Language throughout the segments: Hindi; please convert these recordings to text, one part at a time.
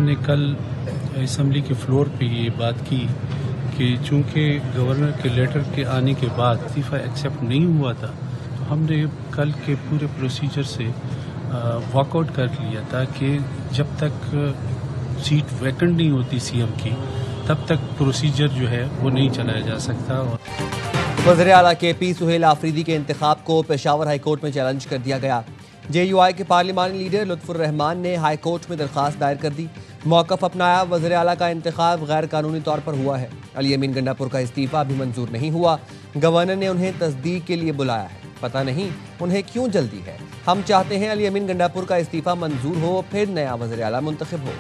हमने कल असम्बली के फ्लोर पे ये बात की कि चूँकि गवर्नर के लेटर के आने के बाद इस्तीफ़ा एक्सेप्ट नहीं हुआ था, तो हमने कल के पूरे प्रोसीजर से वॉकआउट कर लिया था कि जब तक सीट वैकेंट नहीं होती सीएम की, तब तक प्रोसीजर जो है वो नहीं चलाया जा सकता। वज़ीर आला KP सुहेल आफरीदी के इंतखाब को पेशावर हाई कोर्ट में चैलेंज कर दिया गया। JUI के पार्लिमानी लीडर लुत्फुर रहमान ने हाई कोर्ट में दरख्वास्त दायर कर दी। मौक़िफ़ अपनाया, वज़ीर आला का इंतखाब गैर कानूनी तौर पर हुआ है। अली अमीन गंडापुर का इस्तीफ़ा भी मंजूर नहीं हुआ। गवर्नर ने उन्हें तस्दीक के लिए बुलाया है, पता नहीं उन्हें क्यों जल्दी है। हम चाहते हैं अली अमीन गंडापुर का इस्तीफ़ा मंजूर हो, फिर नया वज़ीर आला मुंतखब हो।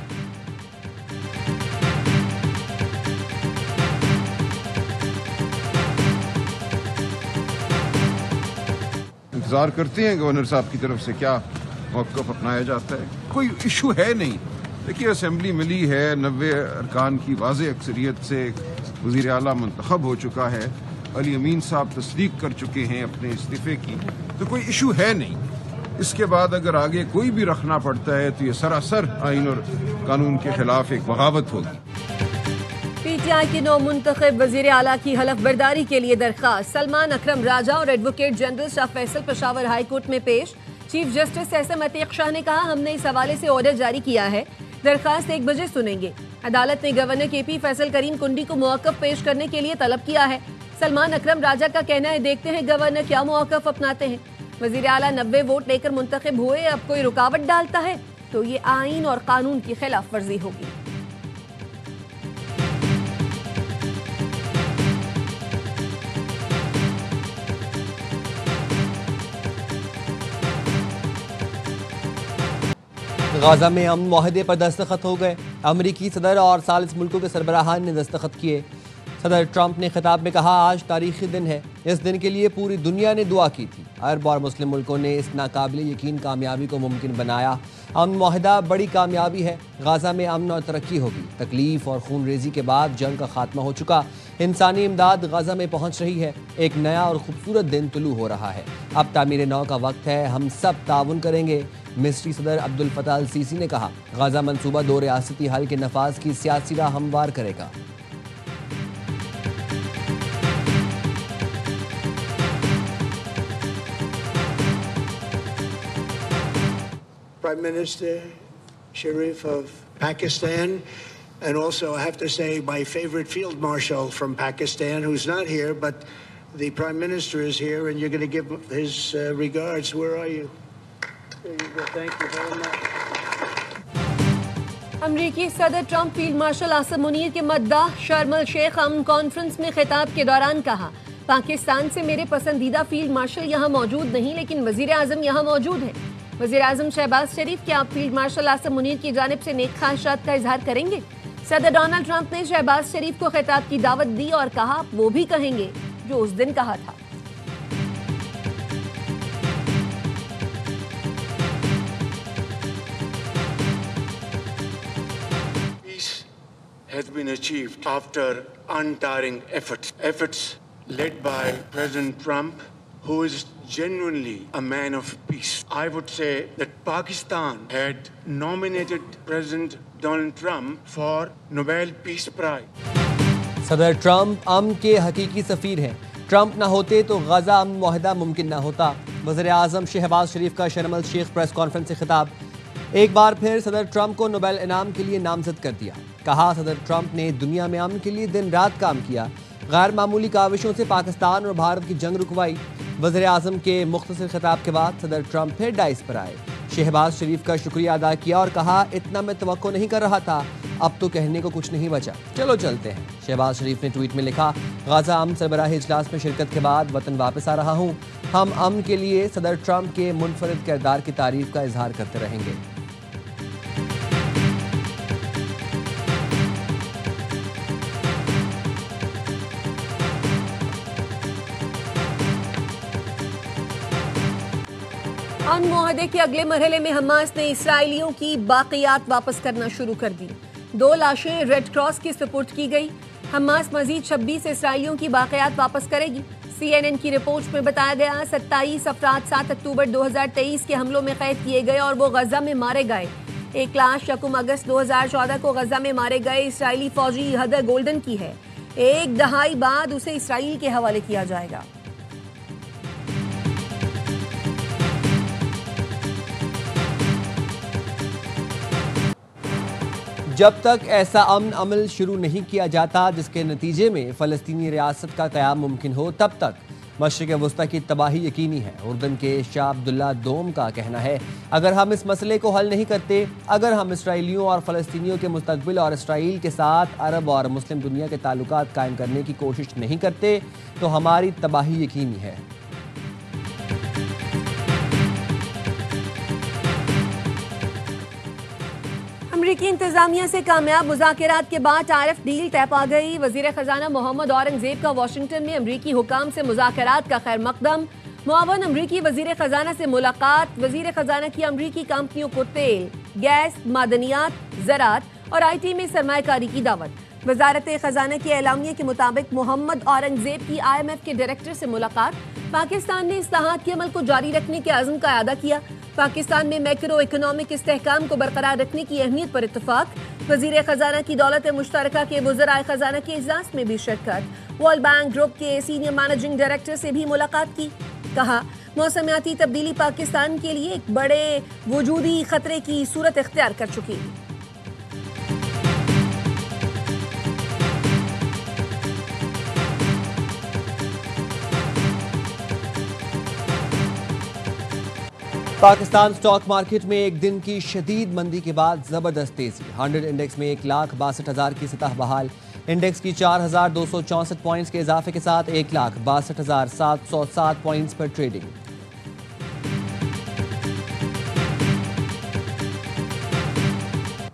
इंतज़ार करते हैं गवर्नर साहब की तरफ से क्या मौक़िफ़ अपनाया जाता है। कोई इशू है नहीं। देखिए, असेंबली मिली है, 90 अरकान की वाज़ेह अक्सरियत से वज़ीर आला मुंतखब हो चुका है। अली अमीन साहब तस्दीक कर चुके हैं अपने इस्तीफ़े की, तो कोई इशू है नहीं। इसके बाद अगर आगे कोई भी रखना पड़ता है तो ये सरासर आइन और कानून के खिलाफ एक बगावत होगी। PTI के नौ मुंतखब वज़ीर आला की हलफ बर्दारी के लिए दरख्वास्त सलमान अकरम राजा और advocate general Shah Faisal Peshawar high court में पेश। Chief justice SM Atiq Shah ने कहा, हमने इस हवाले से ऑर्डर जारी किया है, दरख्वास्त 1 बजे सुनेंगे। अदालत ने गवर्नर KP फैसल करीम कुंडी को मौक़िफ़ पेश करने के लिए तलब किया है। सलमान अकरम राजा का कहना है, देखते हैं गवर्नर क्या मौक़िफ़ अपनाते हैं। वज़ीर आला 90 वोट लेकर मुंतखब हुए, अब कोई रुकावट डालता है तो ये आइन और कानून की खिलाफ वर्जी होगी। गाज़ा में अमन मुआहदे पर दस्तखत हो गए। अमरीकी सदर और सालिस मुल्कों के सरबराहान ने दस्तखत किए। सदर ट्रंप ने खिताब में कहा, आज तारीखी दिन है, इस दिन के लिए पूरी दुनिया ने दुआ की थी। अरब और मुस्लिम मुल्कों ने इस नाकाबिल यकीन कामयाबी को मुमकिन बनाया। अमन मुआहदा बड़ी कामयाबी है। गाज़ा में अमन और तरक्की होगी। तकलीफ और खून रेजी के बाद जंग का खात्मा हो चुका। इंसानी इमदाद गाज़ा में पहुँच रही है। एक नया और खूबसूरत दिन तुलू हो रहा है। अब तामीर नौ का वक्त है, हम सब ताउन करेंगे। मिस्री सदर अब्दुल फताह अल सीसी ने कहा, गाज़ा मंसूबा 2 रियासती हल के नफाज की सियासी राह हमवार करेगा। Prime Minister Sharif of Pakistan, and also I have to say my favorite field marshal from Pakistan, who's not here, but the Prime Minister is here, and you're going to give his regards. Where are you? There you go. Thank you very much. अमरीकी सदर Trump field marshal Asim Munir के मद्दाह शर्म अल शेख अमन कॉन्फ्रेंस में खिताब के दौरान कहा, पाकिस्तान से मेरे पसंदीदा फील्ड मार्शल यहाँ मौजूद नहीं, लेकिन वजीर आजम यहाँ मौजूद हैं। वजीर आजम शहबाज शरीफ, क्या आप फील्ड मार्शल आसिम मुनीर की जानिब से नेक ख्वाहिशात का इजहार करेंगे? सदर डोनाल्ड ट्रंप ने शहबाज शरीफ को खिताब की दावत दी और कहा, वो भी कहेंगे जो उस दिन कहा था। Has been achieved after untiring efforts led by President Trump, who is genuinely a man of peace. I would say that Pakistan had nominated President Donald Trump for Nobel Peace Prize. सदर ट्रंप अमन के हकीकी सफीर हैं। ट्रंप ना होते तो गाज़ा अमन मुआहदा मुमकिन ना होता। वज़ीर आज़म शहबाज शरीफ का शर्म अल शेख प्रेस कॉन्फ्रेंस से खिताब। एक बार फिर सदर ट्रंप को नोबेल इनाम के लिए नामजद कर दिया। कहा, सदर ट्रंप ने दुनिया में अमन के लिए दिन रात काम किया। गैर मामूली काविशों से पाकिस्तान और भारत की जंग रुकवाई। वज़ीर आज़म के मुख्तसर खिताब के बाद सदर ट्रंप फिर डाइस पर आए। शहबाज शरीफ का शुक्रिया अदा किया और कहा, इतना मैं तवक्को नहीं कर रहा था, अब तो कहने को कुछ नहीं बचा, चलो चलते हैं। शहबाज शरीफ ने ट्वीट में लिखा, गाज़ा अमन सरबराही इजलास में शिरकत के बाद वतन वापस आ रहा हूँ। हम अमन के लिए सदर ट्रंप के मुनफरिद किरदार की तारीफ का इजहार करते रहेंगे। अमन मुआहदे के अगले मरहले में हमास ने इसराइलियों की बाकियात वापस करना शुरू कर दी। 2 लाशें रेड क्रॉस की सुपुर्द की गई। हमास मजीद 26 इसराइलियों की बाकियात वापस करेगी। CNN की रिपोर्ट में बताया गया, 27 अफराद 7 अक्टूबर 2023 के हमलों में कैद किए गए और वो गजा में मारे गए। एक लाश यकम अगस्त 2014 को गजा में मारे गए इसराइली फौजी हदर गोल्डन की है। एक दहाई बाद उसे इसराइल के हवाले किया जाएगा। जब तक ऐसा अमन अमल शुरू नहीं किया जाता जिसके नतीजे में फ़लस्तीनी रियासत का क़याम मुमकिन हो, तब तक मशरिक़ वस्ता की तबाही यकीनी है। उर्दन के शाह अब्दुल्ला दोम का कहना है, अगर हम इस मसले को हल नहीं करते, अगर हम इसराइलियों और फ़लस्तीनियों के मुस्तक़बिल और इसराइल के साथ अरब और मुस्लिम दुनिया के ताल्लुकात कायम करने की कोशिश नहीं करते, तो हमारी तबाही यकीनी है। अमरीकी इंतजामिया से कामयाब मुज़ाकरात के बाद तारिफ डील तय पा गई। वज़ीर ख़जाना मोहम्मद औरंगज़ेब का वाशिंगटन में अमरीकी हुकाम से मुज़ाकरात का खैर मकदम। मुआवन अमरीकी वज़ीर ख़जाना से मुलाकात। वज़ीर ख़जाना की अमरीकी कंपनियों को तेल, गैस, मादनियात, ज़राअत और IT में सरमायाकारी की दावत। वज़ारत ख़जाना के एलामिया के मुताबिक मोहम्मद औरंगज़ेब की IMF के डायरेक्टर से मुलाकात। पाकिस्तान ने इस्लाहात के अमल को जारी रखने के अज़्म का अदा किया। पाकिस्तान में मैक्रो इकोनॉमिक इस्तेहकाम को बरकरार रखने की अहमियत पर इत्तफाक। वज़ीर ख़जाना की दौलत मुश्तरका के वज़राए ख़जाना के इजलास में भी शिरकत। वर्ल्ड बैंक ग्रुप के सीनियर मैनेजिंग डायरेक्टर से भी मुलाकात की। कहा, मौसमियाती तब्दीली पाकिस्तान के लिए एक बड़े वजूदी खतरे की सूरत इख्तियार कर चुकी। पाकिस्तान स्टॉक मार्केट में एक दिन की शदीद मंदी के बाद जबरदस्त तेजी। 100 इंडेक्स में 1,62,000 की सतह बहाल। इंडेक्स की 4,264 पॉइंट्स के इजाफे के साथ 1,62,707 पॉइंट्स पर ट्रेडिंग।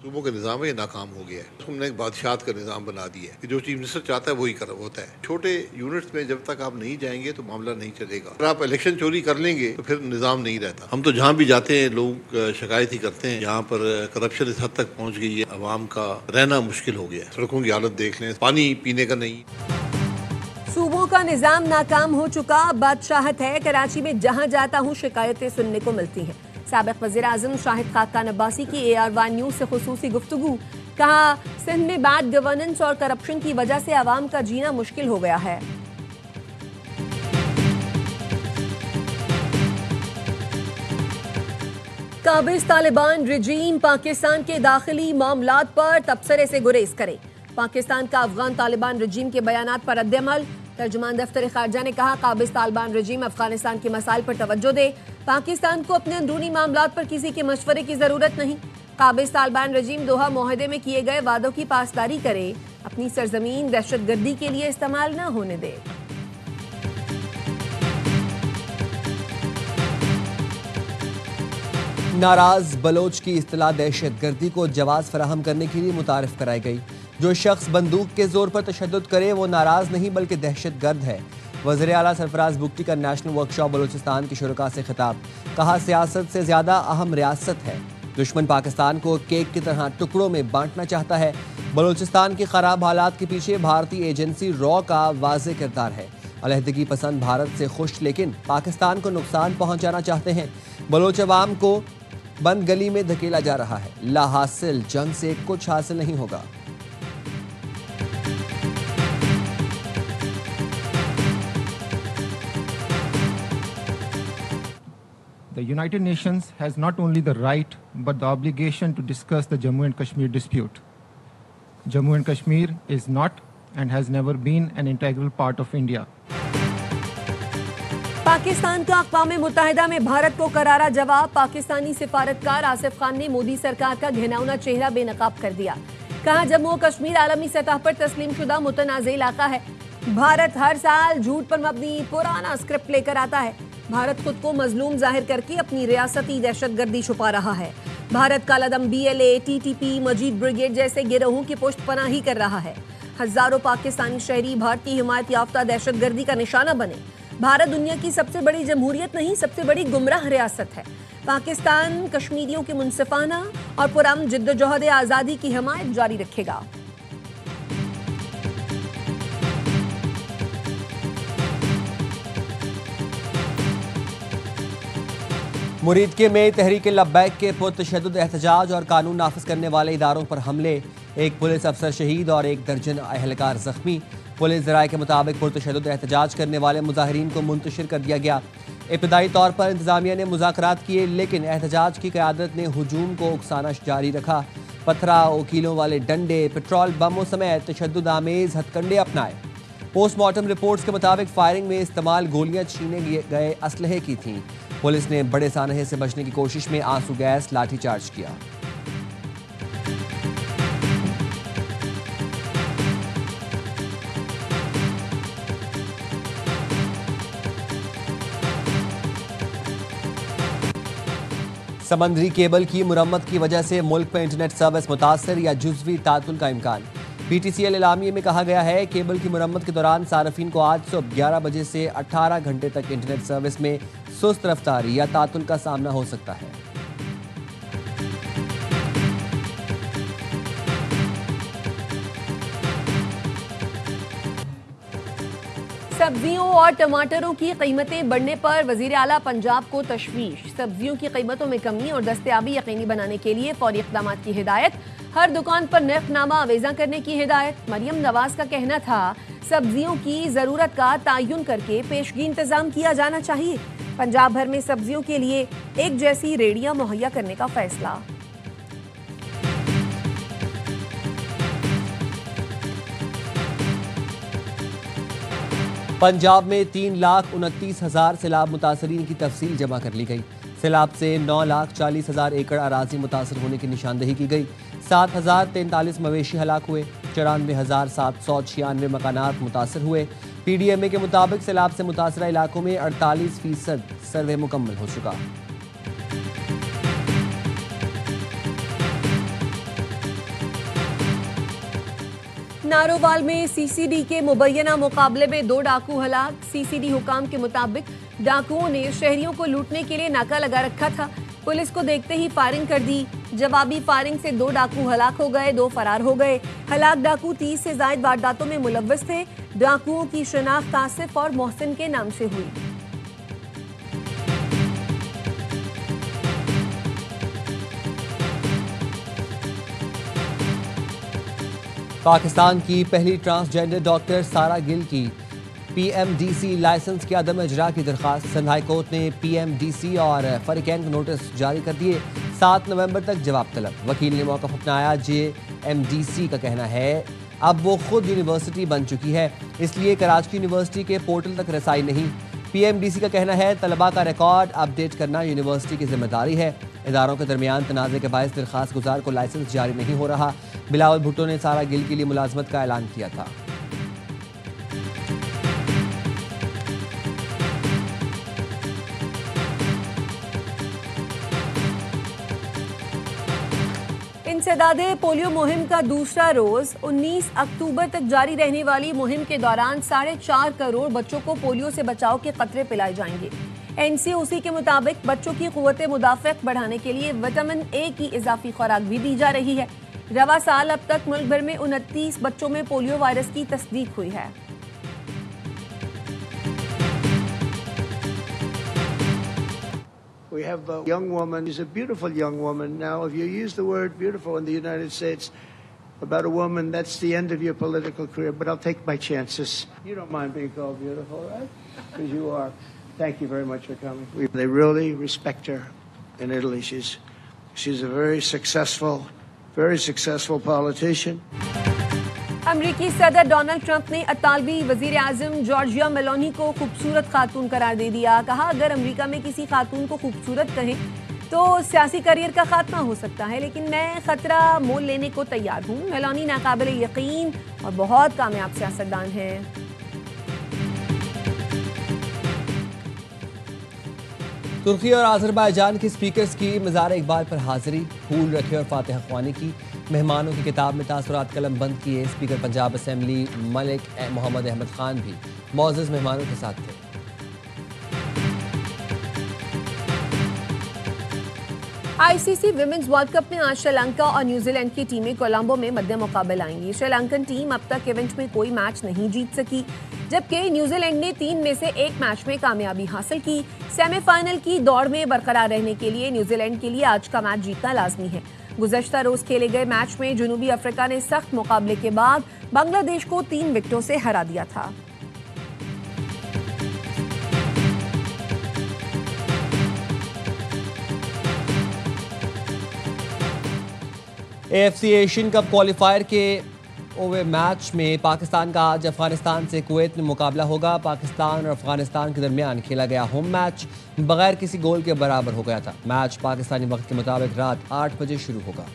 सूबों का निज़ाम ये नाकाम हो गया है। हमने एक बादशाहत का निज़ाम बना दिया है कि जो चीफ मिनिस्टर चाहता है वही कर होता है। छोटे यूनिट्स में जब तक आप नहीं जाएंगे तो मामला नहीं चलेगा। अगर आप इलेक्शन चोरी कर लेंगे तो फिर निज़ाम नहीं रहता। हम तो जहाँ भी जाते हैं लोग शिकायत ही करते हैं, यहाँ पर करप्शन इस हद तक पहुँच गई है, अवाम का रहना मुश्किल हो गया है। सड़कों की हालत देख लें, पानी पीने का नहीं। सूबों का निज़ाम नाकाम हो चुका, बादशाहत है। कराची में जहाँ जाता हूँ शिकायतें सुनने को मिलती हैं। साबिक़ वज़ीर आज़म शाहिद खाकान अब्बासी की AR1 न्यूज़ से खुसूसी गुफ्तगू। कहा, सिंध में बैड गवर्नेंस और करप्शन की वजह से आवाम का जीना मुश्किल हो गया है। काबिज़ तालिबान रजीम पाकिस्तान के दाखिली मामलात पर तबसरे से गुरेज करे। पाकिस्तान का अफगान तालिबान रजीम के बयानात पर रद्द-ए-अमल। तर्जुमान दफ्तर खारजा ने कहा, काबिज़ तालिबान रजीम अफगानिस्तान के मसाइल पर तवज्जो दे। पाकिस्तान को अपने अंदरूनी मामलात पर किसी के मशवरे की जरूरत नहीं। काबिज़ तालिबान रजीम दोहा मुआहदे में किए गए वादों की पासदारी करे। अपनी सरजमीन दहशतगर्दी के लिए इस्तेमाल न होने दे। नाराज बलोच की इस्तिलाह दहशतगर्दी को जवाज़ फराहम करने के लिए मुतारिफ कराई गई। जो शख्स बंदूक के जोर पर तशद्दुद करे वो नाराज नहीं बल्कि दहशतगर्द है। वज़ीर आला सरफराज बुगटी का नेशनल वर्कशॉप बलूचिस्तान के शुरका से खिताब। कहा, सियासत से ज़्यादा अहम रियासत है। दुश्मन पाकिस्तान को केक की तरह टुकड़ों में बांटना चाहता है। बलूचिस्तान के ख़राब हालात के पीछे भारतीय एजेंसी रॉ का वाज़ेह किरदार है। अलहदगी पसंद भारत से खुश लेकिन पाकिस्तान को नुकसान पहुँचाना चाहते हैं। बलोच अवाम को बंद गली में धकेला जा रहा है। ला हासिल जंग से कुछ हासिल नहीं होगा। The United Nations has not only the right but the obligation to discuss the Jammu and Kashmir dispute. Jammu and Kashmir is not and has never been an integral part of India. Pakistan का अक़वाम मुत्तहिदा में भारत को करारा जवाब। पाकिस्तानी सिफारतकार आसिफ खान ने मोदी सरकार का घिनौना चेहरा बेनकाब कर दिया। कहा, जम्मू कश्मीर आलमी सतह पर तस्लीम शुदा मुतनाज़ इलाका है। भारत हर साल झूठ पर मबनी पुराना स्क्रिप्ट लेकर आता है। भारत खुद को मजलूम जाहिर करके अपनी रियासती दहशतगर्दी छुपा रहा है। भारत कालादम BLA, TTP, मजीद ब्रिगेड जैसे गिरोहों की पुष्ट पनाही कर रहा है। हजारों पाकिस्तानी शहरी भारतीय हिमायत याफ्ता दहशतगर्दी का निशाना बने। भारत दुनिया की सबसे बड़ी जमहूरियत नहीं, सबसे बड़ी गुमराह रियासत है। पाकिस्तान कश्मीरियों की मुनसिफाना और पुरअमन जिद्दोजहद आज़ादी की हिमायत जारी रखेगा। मुरीदके में तहरीक लब्बैक के पुरतशद्दुद एहतजाज और कानून नाफिज करने वाले इदारों पर हमले, एक पुलिस अफसर शहीद और 1 दर्जन अहलकार जख्मी। पुलिस ज़राए के मुताबिक पुरतशद्दुद एहतजाज करने वाले मुजाहिरीन को मुंतशिर कर दिया गया। इब्तदाई तौर पर इंतजामिया ने मुज़ाकरात किए, लेकिन एहतजाज की क़यादत ने हुजूम को उकसाना जारी रखा। पत्थरा, वकीलों वाले डंडे, पेट्रोल बमों समेत तशद्दुद आमेज हथकंडे अपनाए। पोस्टमार्टम रिपोर्ट्स के मुताबिक फायरिंग में इस्तेमाल गोलियां छीने गए असलहे की थीं। पुलिस ने बड़े सानहे से बचने की कोशिश में आंसू गैस लाठीचार्ज किया। समंदरी केबल की मुरम्मत की वजह से मुल्क में इंटरनेट सर्विस मुतासर या जुज़वी तातुल का इम्कान। PTCL एलामिये में कहा गया है केबल की मुरम्मत के दौरान सार्फिन को आज सुबह 11 बजे से 18 घंटे तक इंटरनेट सर्विस में सुस्त रफ्तारी या तातुल का सामना हो सकता है। सब्जियों और टमाटरों की कीमतें बढ़ने पर वजीर आला पंजाब को तशवीश। सब्जियों की कीमतों में कमी और दस्तयाबी यकीनी बनाने के लिए फौरी इक़दाम की हिदायत। हर दुकान पर नर्खनामा आवेजा करने की हिदायत। मरियम नवाज का कहना था सब्जियों की ज़रूरत का तयन करके पेशगी इंतजाम किया जाना चाहिए। पंजाब भर में सब्जियों के लिए एक जैसी रेडियां मुहैया करने का फैसला। पंजाब में 3,29,000 सैलाब मुतासरीन की तफसील जमा कर ली गई। सैलाब से 9,40,000 एकड़ अराजी मुतासर होने की निशानदही की गई। 7,043 मवेशी हलाक हुए। 94,796 मकानात मुतासर हुए। PDMA के मुताबिक सैलाब से मुतासरा इलाकों में 48% सर्वे मुकम्मल हो चुका। नारोवाल में CCD के मुबैना मुकाबले में 2 डाकू हलाक। CCD हुकाम के मुताबिक डाकुओं ने शहरियों को लूटने के लिए नाका लगा रखा था। पुलिस को देखते ही फायरिंग कर दी। जवाबी फायरिंग से 2 डाकू हलाक हो गए, 2 फरार हो गए। हलाक डाकू 30 से ज्यादा वारदातों में मुलव्वस थे। डाकुओं की शनाख्त आसिफ और मोहसिन के नाम से हुई। पाकिस्तान की पहली ट्रांसजेंडर डॉक्टर सारा गिल की PMDC लाइसेंस के अदम इजरा की दरख्वास्त। सिंध हाई कोर्ट ने PMDC और फरीकैन को नोटिस जारी कर दिए। 7 नवंबर तक जवाब तलब। वकील ने मौक़िफ़ अपनाया। JMDC का कहना है अब वो खुद यूनिवर्सिटी बन चुकी है, इसलिए कराची यूनिवर्सिटी के पोर्टल तक रसाई नहीं। PMDC का कहना है तलबा का रिकॉर्ड अपडेट करना यूनिवर्सिटी की जिम्मेदारी है। इदारों के दरमियान तनाज़े के बायस दरख्वास्त गुजार को लाइसेंस जारी नहीं हो रहा। बिलावल भुट्टो ने सारा गिल के लिए मुलाजमत का ऐलान किया था। इंसदादे पोलियो मुहिम का दूसरा रोज 19 अक्टूबर तक जारी रहने वाली मुहिम के दौरान 4.5 करोड़ बच्चों को पोलियो से बचाव के कतरे पिलाए जाएंगे। NCOC के मुताबिक बच्चों की क़ुव्वत मुदाफ़अत बढ़ाने के लिए विटामिन A की इजाफी खुराक भी दी जा रही है। रवा साल अब तक मुल्क भर में 29 बच्चों में पोलियो वायरस की तस्दीक हुई है। We have a young woman. She's a beautiful young woman. Now, if you use the word beautiful in the United States about a woman, that's the end of your political career. But I'll take my chances. You don't mind being called beautiful, right? Because you are. Thank you very much for coming. They really respect her in Italy. She's a very successful politician. अमरीकी सदर डोनाल्ड ट्रंप ने अतालवी वजीर आजम जॉर्जिया मेलोनी को खूबसूरत खातून करार दे दिया। कहा अगर अमरीका में किसी खातून को खूबसूरत कहें तो सियासी करियर का खात्मा हो सकता है, लेकिन मैं खतरा मोल लेने को तैयार हूं। मेलोनी नाकाबिले यकीन और बहुत कामयाब सियासतदान हैं। तुर्की और आज़रबाईजान के स्पीकर्स की मज़ार इकबाल पर हाजिरी। फूल रखे और फातिहा ख्वानी की। मेहमानों की किताब में तासुरात कलम बंद किए। स्पीकर पंजाब असेंबली मलिक मोहम्मद अहमद खान भी मौजूद मेहमानों के साथ थे। आईसीसी विमेंस वर्ल्ड कप में आज श्रीलंका और न्यूजीलैंड की टीमें कोलंबो में मध्य मुकाबले आएंगी। श्रीलंकन टीम अब तक इवेंट में कोई मैच नहीं जीत सकी, जबकि न्यूजीलैंड ने 3 में से 1 मैच में कामयाबी हासिल की। सेमीफाइनल की दौड़ में बरकरार रहने के लिए न्यूजीलैंड के लिए आज का मैच जीतना लाजमी है। गुज़श्ता रोज खेले गए मैच में जनूबी अफ्रीका ने सख्त मुकाबले के बाद बांग्लादेश को 3 विकेटों से हरा दिया था। AFC एशियन कप क्वालिफायर के ओवे मैच में पाकिस्तान का आज अफगानिस्तान से कुवैत में मुकाबला होगा। पाकिस्तान और अफगानिस्तान के दरमियान खेला गया होम मैच बगैर किसी गोल के बराबर हो गया था। मैच पाकिस्तानी वक्त के मुताबिक रात 8 बजे शुरू होगा।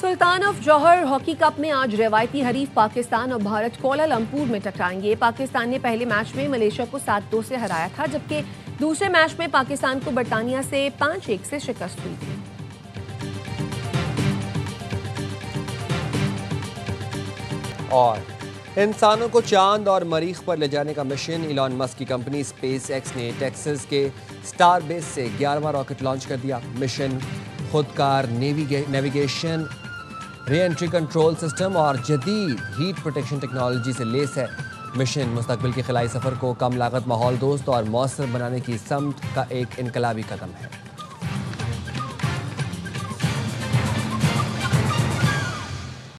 सुल्तान ऑफ जौहर हॉकी कप में आज रवायती हरीफ पाकिस्तान और भारत कोलालमपुर में टकराएंगे। पाकिस्तान ने पहले मैच में मलेशिया को 7-2 से हराया था, जबकि दूसरे मैच में पाकिस्तान को बरतानिया से 5-1 से शिकस्त हुई थी। और इंसानों को चांद और मरीख पर ले जाने का मिशन इलॉन मस्क की कंपनी स्पेस एक्स ने टेक्सास के स्टार बेस से 11वां रॉकेट लॉन्च कर दिया। मिशन खुदकार navigation, re entry control system और जदीद हीट प्रोटेक्शन टेक्नोलॉजी से लेस है। मिशन मुस्तकबिल के खिलाई सफ़र को कम लागत, माहौल दोस्त और मौसर बनाने की समत का एक इनकलाबी कदम है।